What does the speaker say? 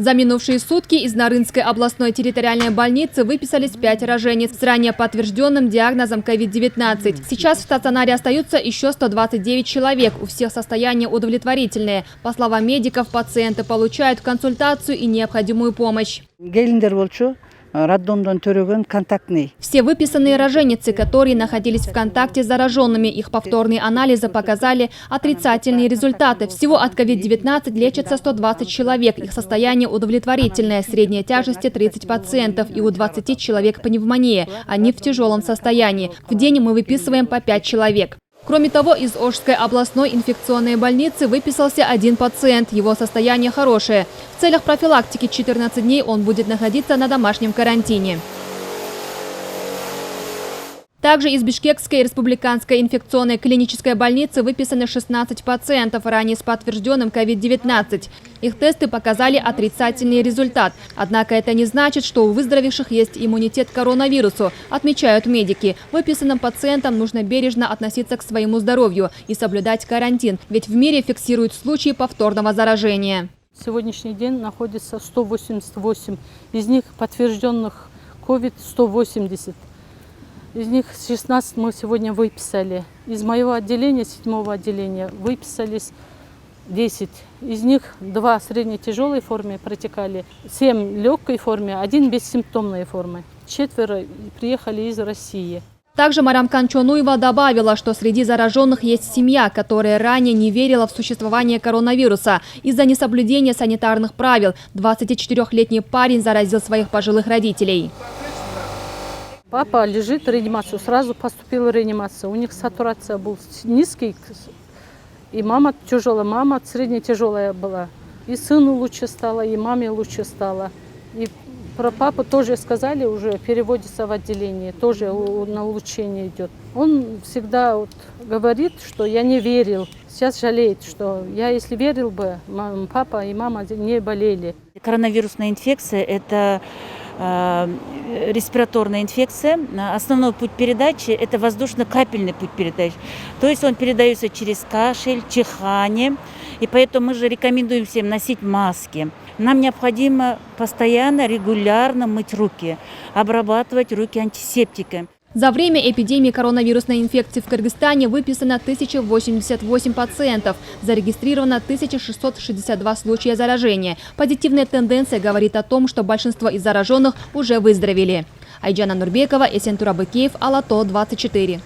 За минувшие сутки из Нарынской областной территориальной больницы выписались 5 рожениц с ранее подтвержденным диагнозом COVID-19. Сейчас в стационаре остаются еще 129 человек. У всех состояние удовлетворительное. По словам медиков, пациенты получают консультацию и необходимую помощь. Все выписанные роженицы, которые находились в контакте с зараженными, их повторные анализы показали отрицательные результаты. Всего от COVID-19 лечатся 120 человек. Их состояние удовлетворительное, средняя тяжести 30 пациентов и у 20 человек пневмония. Они в тяжелом состоянии. В день мы выписываем по 5 человек. Кроме того, из Ошской областной инфекционной больницы выписался один пациент. Его состояние хорошее. В целях профилактики 14 дней он будет находиться на домашнем карантине. Также из Бишкекской республиканской инфекционной клинической больницы выписаны 16 пациентов, ранее с подтвержденным COVID-19. Их тесты показали отрицательный результат. Однако это не значит, что у выздоровевших есть иммунитет к коронавирусу, отмечают медики. Выписанным пациентам нужно бережно относиться к своему здоровью и соблюдать карантин, ведь в мире фиксируют случаи повторного заражения. Сегодняшний день находится 188, из них подтвержденных COVID 180. Из них 16 мы сегодня выписали. Из моего отделения, 7-го отделения, выписались 10. Из них 2 в средне-тяжелой форме протекали, 7 в легкой форме, 1 в бессимптомной форме. 4 приехали из России. Также Марамкан Чонуева добавила, что среди зараженных есть семья, которая ранее не верила в существование коронавируса. Из-за несоблюдения санитарных правил 24-летний парень заразил своих пожилых родителей. Папа лежит в реанимацию, сразу поступила в реанимацию. У них сатурация была низкий, и мама тяжелая, мама средне-тяжелая была. И сыну лучше стало, и маме лучше стало. И про папу тоже сказали, уже переводится в отделение, тоже на улучшение идет. Он всегда говорит, что я не верил. Сейчас жалеет, что я, если верил бы, папа и мама не болели. Коронавирусная инфекция – это респираторная инфекция. Основной путь передачи – это воздушно-капельный путь передачи. То есть он передается через кашель, чихание. И поэтому мы же рекомендуем всем носить маски. Нам необходимо постоянно, регулярно мыть руки, обрабатывать руки антисептиком. За время эпидемии коронавирусной инфекции в Кыргызстане выписано 1088 пациентов. Зарегистрировано 1662 случая заражения. Позитивная тенденция говорит о том, что большинство из зараженных уже выздоровели. Айджана Нурбекова, Эсен Турабыкеев, Алато, 24.